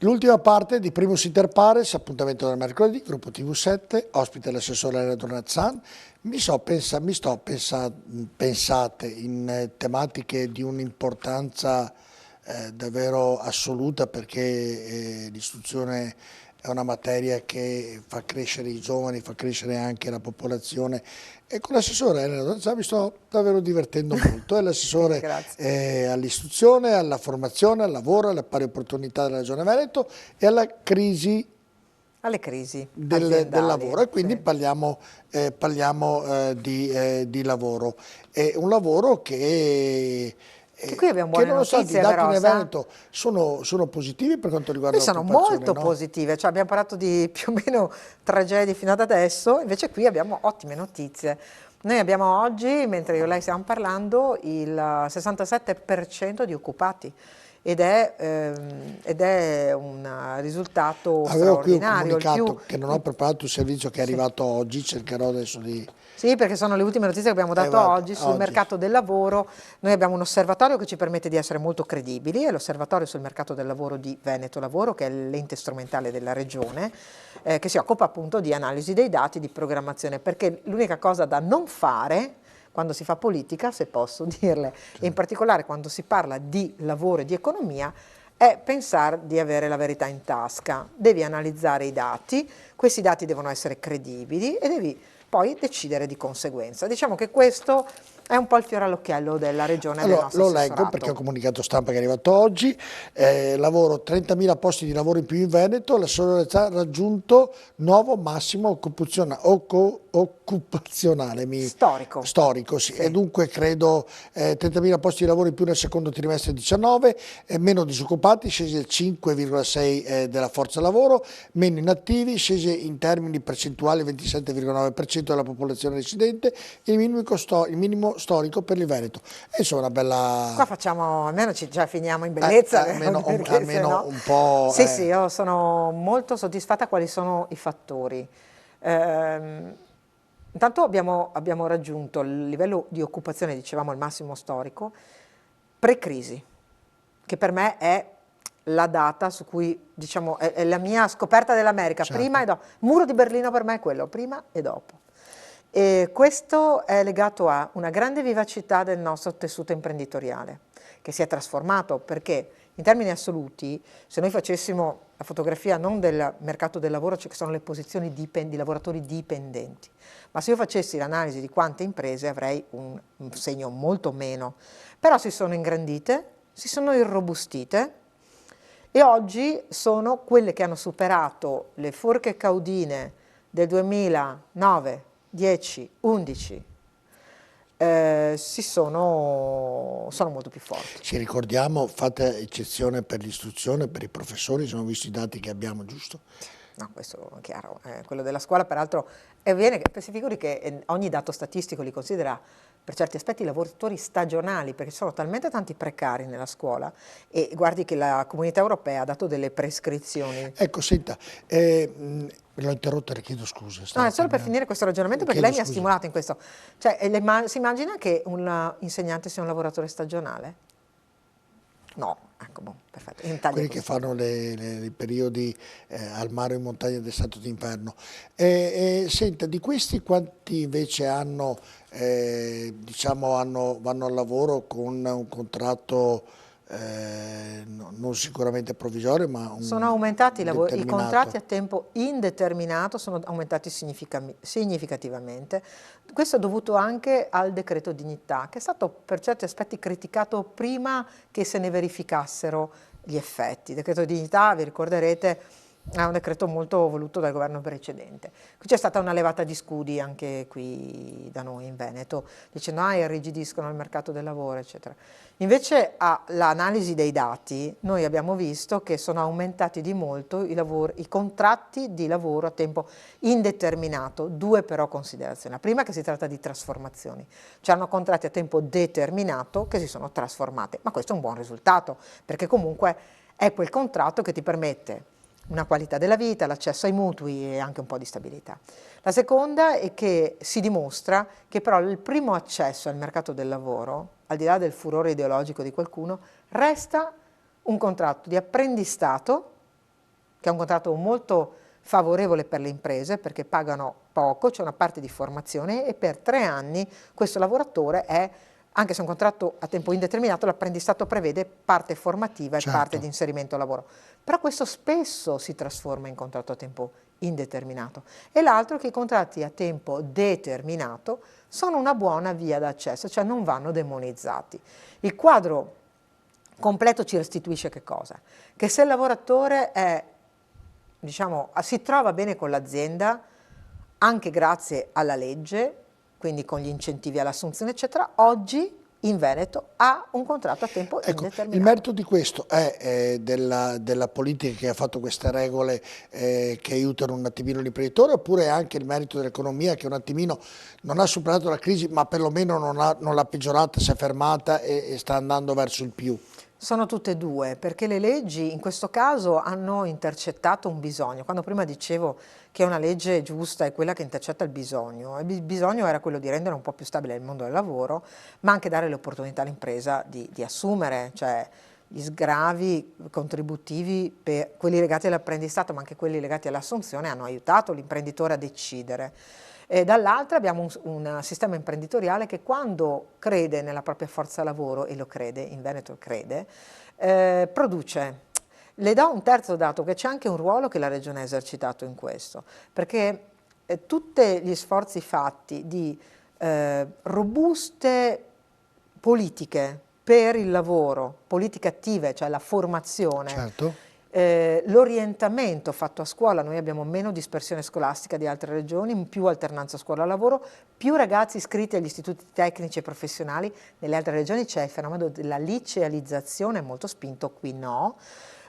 L'ultima parte di Primus Inter Pares, appuntamento del mercoledì, gruppo TV7, ospite l'assessore Elena Donazzan. Pensate in tematiche di un'importanza davvero assoluta, perché l'istruzione è una materia che fa crescere i giovani, fa crescere anche la popolazione, e con l'assessore Elena Donazzan mi sto davvero divertendo molto. È l'assessore all'istruzione, alla formazione, al lavoro, alle pari opportunità della Regione Veneto e alla crisi alle crisi del lavoro, e quindi parliamo di lavoro. È un lavoro che qui abbiamo buone nonostante notizie, i dati però, nel Veneto sono positivi per quanto riguarda l'occupazione. Sono molto positive, cioè abbiamo parlato di più o meno tragedie fino ad adesso, invece qui abbiamo ottime notizie. Noi abbiamo oggi, mentre io e lei stiamo parlando, il 67% di occupati ed è un risultato Avevo qui un straordinario. comunicato che non ho preparato, un servizio che è arrivato oggi, cercherò adesso di... Sì, perché sono le ultime notizie che abbiamo dato oggi sul mercato del lavoro. Noi abbiamo un osservatorio che ci permette di essere molto credibili, è l'osservatorio sul mercato del lavoro di Veneto Lavoro, che è l'ente strumentale della regione, che si occupa appunto di analisi dei dati, di programmazione, perché l'unica cosa da non fare quando si fa politica, se posso dirle, e in particolare quando si parla di lavoro e di economia, è pensare di avere la verità in tasca. Devi analizzare i dati, questi dati devono essere credibili e devi poi decidere di conseguenza. Diciamo che questo è un po' il fiore all'occhiello della regione. Allora, del nostro lo leggo perché è un comunicato stampa che è arrivato oggi. Lavoro, 30.000 posti di lavoro in più in Veneto, la Solidarità ha raggiunto nuovo massimo occupazionale storico, sì. E dunque credo 30.000 posti di lavoro in più nel secondo trimestre 19, meno disoccupati, scese il 5,6 della forza lavoro, meno inattivi, scese in termini percentuali il 27,9% della popolazione residente, il minimo storico per il Veneto. E insomma una bella... Qua facciamo, almeno già finiamo in bellezza. Almeno un po'... Sì, io sono molto soddisfatta quali sono i fattori. Intanto abbiamo raggiunto il livello di occupazione, dicevamo, il massimo storico, pre-crisi, che per me è la data su cui, diciamo, è la mia scoperta dell'America, certo. Prima e dopo. Il muro di Berlino per me è quello, prima e dopo. E questo è legato a una grande vivacità del nostro tessuto imprenditoriale, che si è trasformato, perché in termini assoluti, se noi facessimo la fotografia non del mercato del lavoro, cioè che sono le posizioni di lavoratori dipendenti, ma se io facessi l'analisi di quante imprese avrei un segno molto meno, però si sono ingrandite, si sono irrobustite e oggi sono quelle che hanno superato le forche caudine del 2009, 10, 11, sono molto più forti. Ci ricordiamo, fate eccezione per l'istruzione, per i professori, sono visti i dati che abbiamo, giusto? No, questo è chiaro, quello della scuola peraltro avviene, si figuri che ogni dato statistico li considera per certi aspetti lavoratori stagionali, perché ci sono talmente tanti precari nella scuola e guardi che la Comunità Europea ha dato delle prescrizioni. Ecco, senta, l'ho interrotta, le chiedo scusa. No, è solo per finire questo ragionamento perché lei mi ha stimolato in questo. Cioè, si immagina che un insegnante sia un lavoratore stagionale? No, ecco, perfetto. Quelli che fanno i periodi al mare o in montagna d'estate o d'inverno. Senta, di questi quanti invece hanno, vanno al lavoro con un contratto non sicuramente provvisorio, ma sono aumentati i contratti a tempo indeterminato, sono aumentati significativamente. Questo è dovuto anche al decreto dignità, che è stato per certi aspetti criticato prima che se ne verificassero gli effetti. Il decreto dignità, vi ricorderete, è un decreto molto voluto dal governo precedente. Qui c'è stata una levata di scudi anche qui da noi in Veneto, dicendo irrigidiscono il mercato del lavoro, eccetera. Invece all'analisi dei dati noi abbiamo visto che sono aumentati di molto i contratti di lavoro a tempo indeterminato. Due però considerazioni. La prima, che si tratta di trasformazioni. C'erano contratti a tempo determinato che si sono trasformati, ma questo è un buon risultato, perché comunque è quel contratto che ti permette una qualità della vita, l'accesso ai mutui e anche un po' di stabilità. La seconda è che si dimostra che però il primo accesso al mercato del lavoro, al di là del furore ideologico di qualcuno, resta un contratto di apprendistato che è un contratto molto favorevole per le imprese perché pagano poco, c'è una parte di formazione e per 3 anni questo lavoratore è, anche se è un contratto a tempo indeterminato, l'apprendistato prevede parte formativa e parte di inserimento al lavoro. Però questo spesso si trasforma in contratto a tempo indeterminato. E l'altro è che i contratti a tempo determinato sono una buona via d'accesso, cioè non vanno demonizzati. Il quadro completo ci restituisce che cosa? Che se il lavoratore è, diciamo, si trova bene con l'azienda, anche grazie alla legge, quindi con gli incentivi all'assunzione, eccetera, oggi in Veneto ha un contratto a tempo indeterminato. Il merito di questo è della politica che ha fatto queste regole che aiutano un attimino l'imprenditore, oppure è anche il merito dell'economia che un attimino non ha superato la crisi, ma perlomeno non l'ha peggiorata, si è fermata e sta andando verso il più? Sono tutte e due, perché le leggi in questo caso hanno intercettato un bisogno. Quando prima dicevo che una legge giusta è quella che intercetta il bisogno era quello di rendere un po' più stabile il mondo del lavoro, ma anche dare l'opportunità all'impresa di assumere, cioè gli sgravi contributivi per quelli legati all'apprendistato, ma anche quelli legati all'assunzione, hanno aiutato l'imprenditore a decidere. E dall'altra abbiamo un sistema imprenditoriale che quando crede nella propria forza lavoro, e lo crede, in Veneto crede, produce. Le do un terzo dato, che c'è anche un ruolo che la Regione ha esercitato in questo, perché tutti gli sforzi fatti di robuste politiche per il lavoro, politiche attive, cioè la formazione, Certo. l'orientamento fatto a scuola, noi abbiamo meno dispersione scolastica di altre regioni, più alternanza scuola-lavoro, più ragazzi iscritti agli istituti tecnici e professionali, nelle altre regioni c'è il fenomeno della licealizzazione molto spinto, qui no.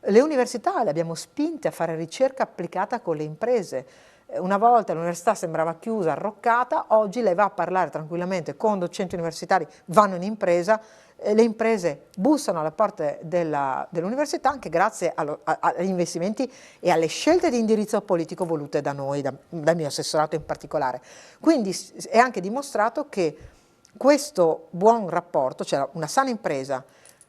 Le università le abbiamo spinte a fare ricerca applicata con le imprese. Una volta l'università sembrava chiusa, arroccata, oggi lei va a parlare tranquillamente con docenti universitari, vanno in impresa, le imprese bussano alle porte dell'università anche grazie agli investimenti e alle scelte di indirizzo politico volute da noi, dal mio assessorato in particolare. Quindi è anche dimostrato che questo buon rapporto, cioè una sana impresa,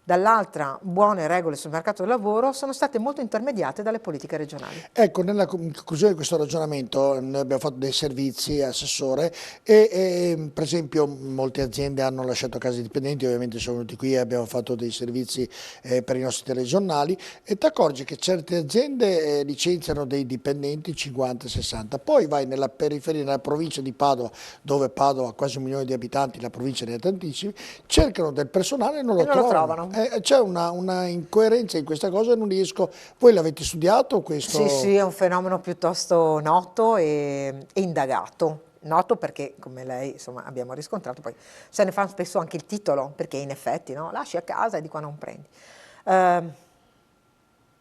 dall'altra buone regole sul mercato del lavoro, sono state molto intermediate dalle politiche regionali. Ecco, nella conclusione di questo ragionamento noi abbiamo fatto dei servizi, assessore, per esempio molte aziende hanno lasciato casa dei dipendenti, ovviamente sono venuti qui e abbiamo fatto dei servizi per i nostri telegiornali e ti accorgi che certe aziende licenziano dei dipendenti 50-60, poi vai nella periferia, nella provincia di Padova, dove Padova ha quasi 1 milione di abitanti, la provincia ne ha tantissimi, cercano del personale e non lo trovano. C'è una incoerenza in questa cosa e non riesco. Voi l'avete studiato questo? Sì, è un fenomeno piuttosto noto e indagato. Noto perché, come lei insomma abbiamo riscontrato, poi se ne fa spesso anche il titolo, perché in effetti no, lasci a casa e di qua non prendi.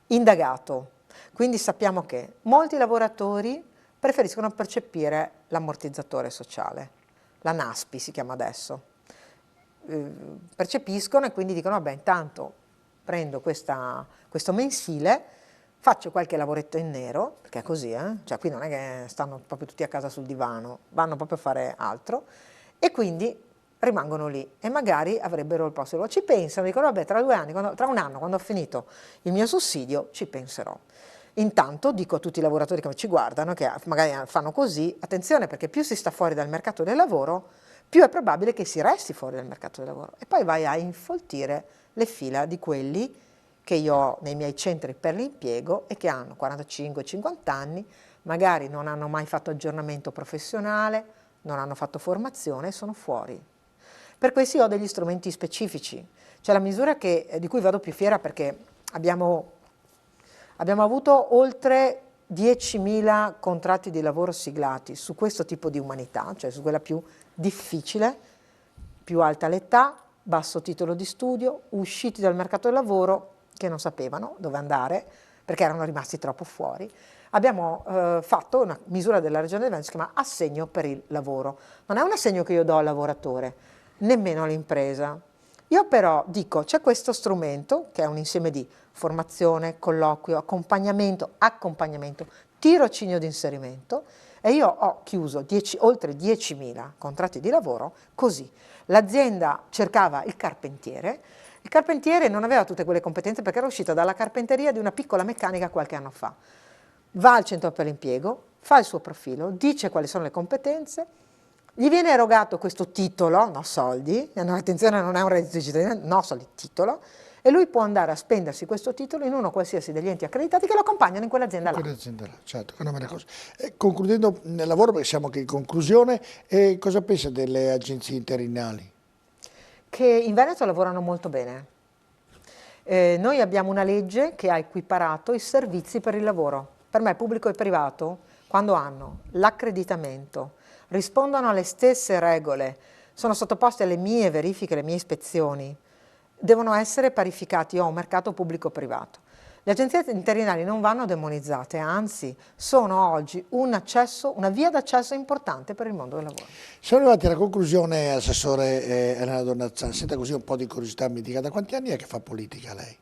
Indagato, quindi sappiamo che molti lavoratori preferiscono percepire l'ammortizzatore sociale, la NASPI si chiama adesso. Percepiscono e quindi dicono vabbè intanto prendo questo mensile, faccio qualche lavoretto in nero, perché è così, cioè qui non è che stanno proprio tutti a casa sul divano, vanno proprio a fare altro e quindi rimangono lì e magari avrebbero il posto. Ci pensano, dicono vabbè tra 2 anni, tra 1 anno quando ho finito il mio sussidio ci penserò. Intanto dico a tutti i lavoratori che ci guardano, che magari fanno così, attenzione perché più si sta fuori dal mercato del lavoro, più è probabile che si resti fuori dal mercato del lavoro e poi vai a infoltire le fila di quelli che io ho nei miei centri per l'impiego e che hanno 45-50 anni, magari non hanno mai fatto aggiornamento professionale, non hanno fatto formazione e sono fuori. Per questo io ho degli strumenti specifici, cioè la misura di cui vado più fiera perché abbiamo avuto oltre 10.000 contratti di lavoro siglati su questo tipo di umanità, cioè su quella più difficile, più alta l'età, basso titolo di studio, usciti dal mercato del lavoro che non sapevano dove andare perché erano rimasti troppo fuori. Abbiamo fatto una misura della Regione del Veneto che si chiama assegno per il lavoro. Non è un assegno che io do al lavoratore, nemmeno all'impresa. Io però dico, c'è questo strumento che è un insieme di formazione, colloquio, accompagnamento, tirocinio di inserimento e io ho chiuso oltre 10.000 contratti di lavoro così. L'azienda cercava il carpentiere non aveva tutte quelle competenze perché era uscita dalla carpenteria di una piccola meccanica qualche anno fa. va al centro per l'impiego, fa il suo profilo, dice quali sono le competenze, gli viene erogato questo titolo, no soldi, attenzione non è un reddito di cittadinanza, no soldi, titolo, e lui può andare a spendersi questo titolo in uno qualsiasi degli enti accreditati che lo accompagnano in quell'azienda là. Quell'azienda là, certo, che è una bella cosa. Concludendo nel lavoro, perché siamo anche in conclusione, cosa pensa delle agenzie interinali? Che in Veneto lavorano molto bene. Noi abbiamo una legge che ha equiparato i servizi per il lavoro. Per me pubblico e privato, quando hanno l'accreditamento, rispondono alle stesse regole, sono sottoposti alle mie verifiche, alle mie ispezioni, devono essere parificati. Io ho un mercato pubblico-privato. Le agenzie interinali non vanno demonizzate, anzi sono oggi una via d'accesso importante per il mondo del lavoro. Siamo arrivati alla conclusione, assessore Elena Donnazzan. Senta, così un po' di curiosità, mi dica, da quanti anni è che fa politica lei?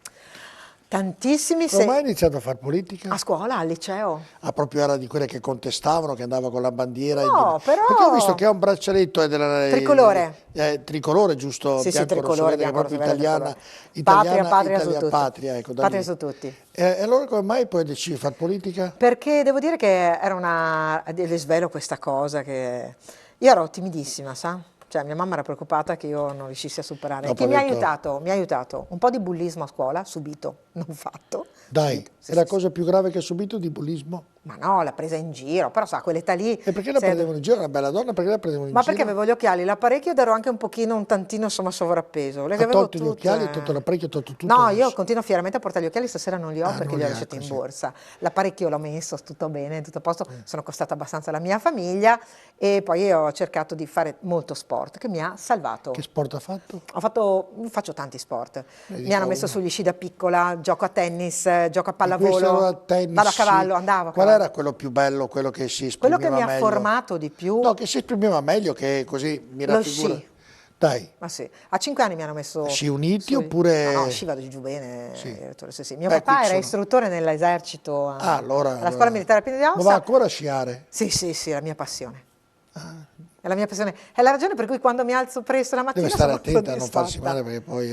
Tantissimi. Come mai ha iniziato a fare politica? A scuola, al liceo. Ah, proprio era di quelle che contestavano, che andava con la bandiera? No, però... Perché ho visto che ha un braccialetto tricolore. Tricolore, giusto? Sì, bianco, tricolore, rosso, bianco, proprio italiana, patria su tutti. patria, ecco, Patria su tutti. E allora come mai poi decidi di fare politica? Perché devo dire che era le svelo questa cosa che... Io ero timidissima, sa? Cioè mia mamma era preoccupata che io non riuscissi a superare. Dopo Che mi ha aiutato. Un po' di bullismo a scuola, subito, non fatto. Dai, subito. È la cosa più grave che ha subito di bullismo? Ma no, l'ha presa in giro, però sa, quell'età lì... E perché la prendevano in giro? Era una bella donna, perché la prendevano in Ma giro? perché avevo gli occhiali, l'apparecchio ed ero anche un tantino, insomma, sovrappeso. Ha tolto gli occhiali, ha tolto l'apparecchio, ha tolto tutto? No, io continuo fieramente a portare gli occhiali, stasera non li ho perché li ho lasciati in così. borsa. L'apparecchio l'ho messo, tutto bene, tutto a posto, sono costata abbastanza alla mia famiglia e poi io ho cercato di fare molto sport che mi ha salvato. Che sport ha fatto? Faccio tanti sport. Mi hanno messo sugli sci da piccola, gioco a tennis, gioco a pallavolo, tennis, vado a cavallo, andavo a cavallo. Qual era quello più bello, quello che si esprimeva meglio? Quello che mi ha formato di più? No, che si esprimeva meglio, che così mi raffigura. Lo sci. Dai. Ma sì, a 5 anni mi hanno messo... Sci uniti oppure... No, sci vado giù bene. Sì. Mio papà era istruttore nell'esercito alla scuola militare Pino di Aosta. Ma va ancora a sciare? Sì, è la mia passione. È la mia passione. È la ragione per cui quando mi alzo presto la mattina deve stare sono attenta a non farsi male, perché poi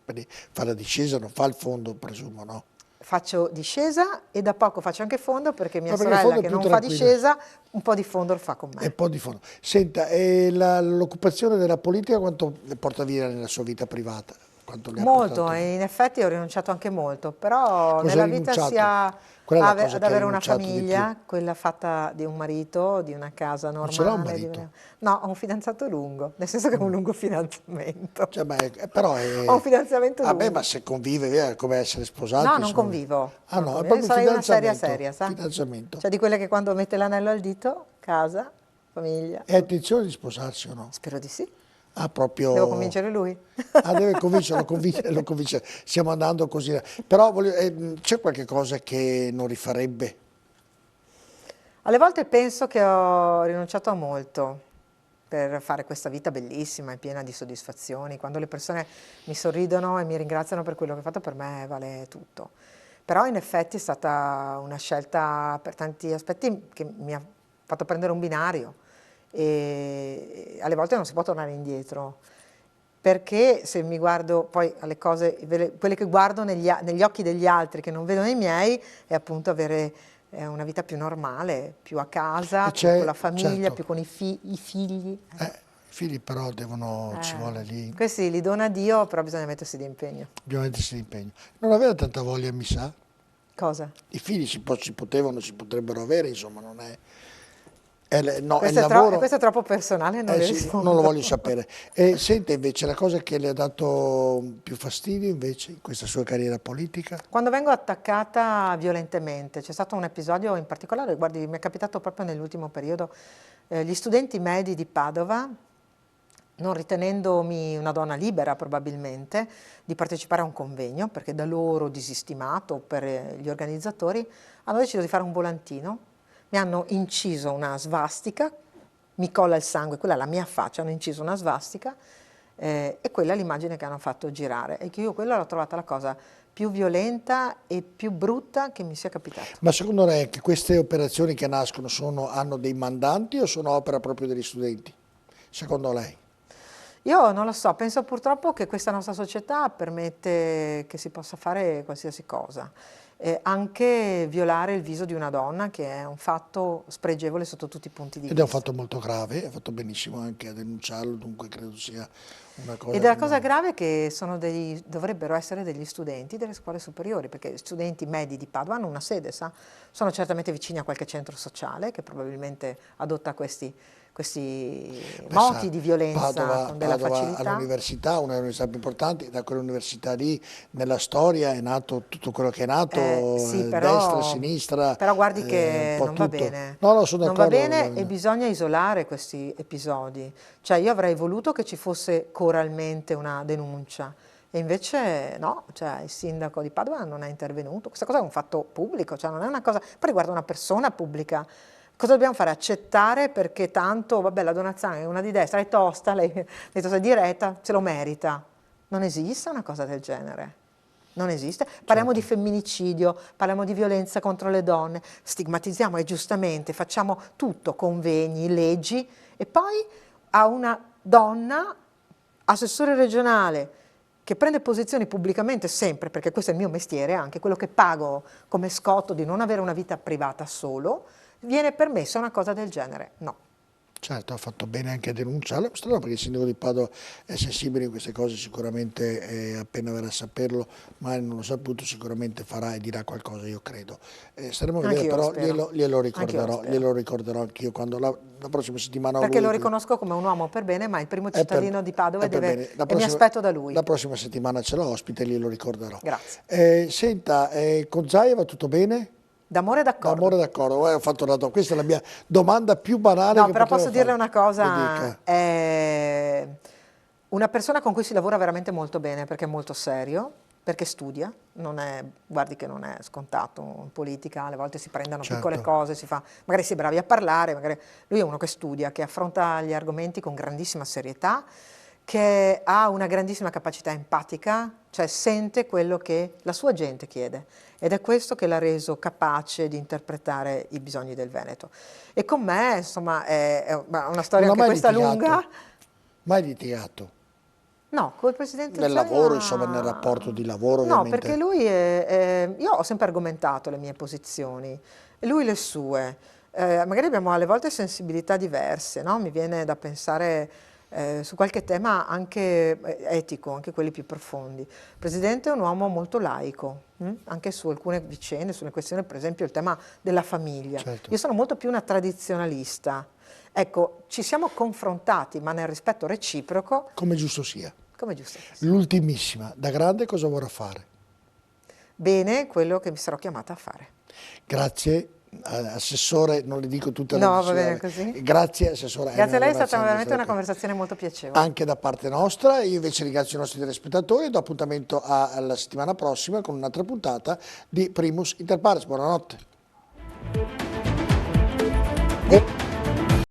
per fare la discesa non fa il fondo, presumo, no? Faccio discesa e da poco faccio anche fondo perché mia sorella che non fa discesa un po' di fondo lo fa con me. E un po' di fondo. Senta, l'occupazione della politica quanto porta via nella sua vita privata? Molto, e in effetti ho rinunciato anche molto, però nella vita sia ad avere una famiglia, quella fatta di un marito, di una casa normale. Non ce l'ha un marito? No, ho un fidanzato lungo, nel senso che è un lungo fidanzamento. Cioè, però ho un fidanzamento lungo. Vabbè, ma se convive è come essere sposati. No, non convivo. Ah no, è proprio sarei una seria, sa? Fidanzamento. Cioè di quelle che quando mette l'anello al dito, casa, famiglia. E ha intenzione di sposarsi o no? Spero di sì. Ah, proprio... Devo convincere lui. Deve convincerlo, lo convince. Stiamo andando così. Però c'è qualche cosa che non rifarebbe? Alle volte penso che ho rinunciato a molto per fare questa vita bellissima e piena di soddisfazioni. Quando le persone mi sorridono e mi ringraziano per quello che ho fatto, per me vale tutto. Però in effetti è stata una scelta per tanti aspetti che mi ha fatto prendere un binario. E alle volte non si può tornare indietro, perché se mi guardo poi alle cose, quelle che guardo negli occhi degli altri che non vedo nei miei, è appunto avere una vita più normale, più a casa, più con la famiglia, più con i figli. I figli però ci vuole lì. Questi li dona Dio, però bisogna mettersi di impegno. Bisogna mettersi di impegno. Non aveva tanta voglia, mi sa. Cosa? I figli si potrebbero avere, insomma, non è... questo è troppo personale, non le rispondo. Non lo voglio sapere. Senta invece, la cosa che le ha dato più fastidio invece in questa sua carriera politica? Quando vengo attaccata violentemente, c'è stato un episodio in particolare, guardi, mi è capitato proprio nell'ultimo periodo, gli studenti medi di Padova, non ritenendomi una donna libera probabilmente di partecipare a un convegno, perché da loro disistimato per gli organizzatori, hanno deciso di fare un volantino. Mi hanno inciso una svastica, mi colla il sangue, quella è la mia faccia, hanno inciso una svastica e quella è l'immagine che hanno fatto girare e che io quella l'ho trovata la cosa più violenta e più brutta che mi sia capitata. Ma secondo lei che queste operazioni che nascono hanno dei mandanti o sono opera proprio degli studenti? Secondo lei? Io non lo so, penso purtroppo che questa nostra società permette che si possa fare qualsiasi cosa, anche violare il viso di una donna, che è un fatto spregevole sotto tutti i punti di Ed è un vista. fatto molto grave, ha fatto benissimo anche a denunciarlo, dunque credo sia una cosa... Ed è la cosa grave è che dovrebbero essere degli studenti delle scuole superiori, perché studenti medi di Padova hanno una sede, sa? Sono certamente vicini a qualche centro sociale che probabilmente adotta questi moti di violenza con della Padova facilità. all'università, una delle università più importanti, da quell'università lì nella storia è nato tutto quello che è nato, Sì, destra, sinistra, però guardi un che po' non va tutto. bene. No, no, sono Non va d'accordo. bene e bisogna isolare questi episodi. Cioè io avrei voluto che ci fosse coralmente una denuncia e invece no, cioè il sindaco di Padova non è intervenuto. Questa cosa è un fatto pubblico, cioè non è una cosa, poi riguarda una persona pubblica. Cosa dobbiamo fare? Accettare perché tanto, vabbè, la donazione è una di destra, è tosta, lei ha detto se è diretta, se lo merita. Non esiste una cosa del genere. Non esiste. Parliamo di femminicidio, parliamo di violenza contro le donne, stigmatizziamo e giustamente facciamo tutto, convegni, leggi, e poi a una donna, assessore regionale, che prende posizioni pubblicamente sempre, perché questo è il mio mestiere, anche quello che pago come scotto di non avere una vita privata solo, viene permessa una cosa del genere. No. Certo, ha fatto bene anche a denunciarlo, strano perché il sindaco di Padova è sensibile in queste cose, sicuramente appena verrà a saperlo, ma non l'ho saputo, sicuramente farà e dirà qualcosa, io credo. Staremo a vedere, Anch'io lo però spero. glielo Anch'io lo ricorderò, spero. glielo ricorderò anch'io quando la prossima settimana Perché lo lui... riconosco come un uomo per bene, ma il primo È per, cittadino di Padova è per bene. e mi aspetto da lui. La prossima settimana ce l'ho ospite e glielo ricorderò. Grazie. Senta, con Zaya va tutto bene? D'amore e d'accordo. D'amore d'accordo, ho fatto questa è la mia domanda più banale No, che però potevo posso dirle fare. una Mi cosa, dica. è una persona con cui si lavora veramente molto bene perché è molto serio, perché studia, guardi che non è scontato in politica, alle volte si prendono piccole Certo. cose, magari si è bravi a parlare, magari lui è uno che studia, che affronta gli argomenti con grandissima serietà, che ha una grandissima capacità empatica, cioè sente quello che la sua gente chiede. Ed è questo che l'ha reso capace di interpretare i bisogni del Veneto. E con me, insomma, è una storia Non ha anche mai questa litigato? lunga. Mai litigato? No, col Presidente Nel lavoro, insomma, nel Zaia... rapporto di lavoro, No, perché ovviamente. lui io ho sempre argomentato le mie posizioni, e lui le sue. Magari abbiamo alle volte sensibilità diverse, no? Mi viene da pensare su qualche tema anche etico, anche quelli più profondi. Il Presidente è un uomo molto laico, anche su alcune vicende, sulle questioni, per esempio il tema della famiglia. Certo. Io sono molto più una tradizionalista. Ecco, ci siamo confrontati, ma nel rispetto reciproco. Come giusto sia. Come giusto che sia. L'ultimissima, da grande cosa vorrà fare? Bene, quello che mi sarò chiamata a fare. Grazie, assessore, non le dico tutte le No, va bene così. Grazie, assessore. Grazie a lei, è stata veramente una conversazione molto piacevole. Anche da parte nostra, io invece ringrazio i nostri telespettatori e do appuntamento alla settimana prossima con un'altra puntata di Primus Inter Pares. Buonanotte.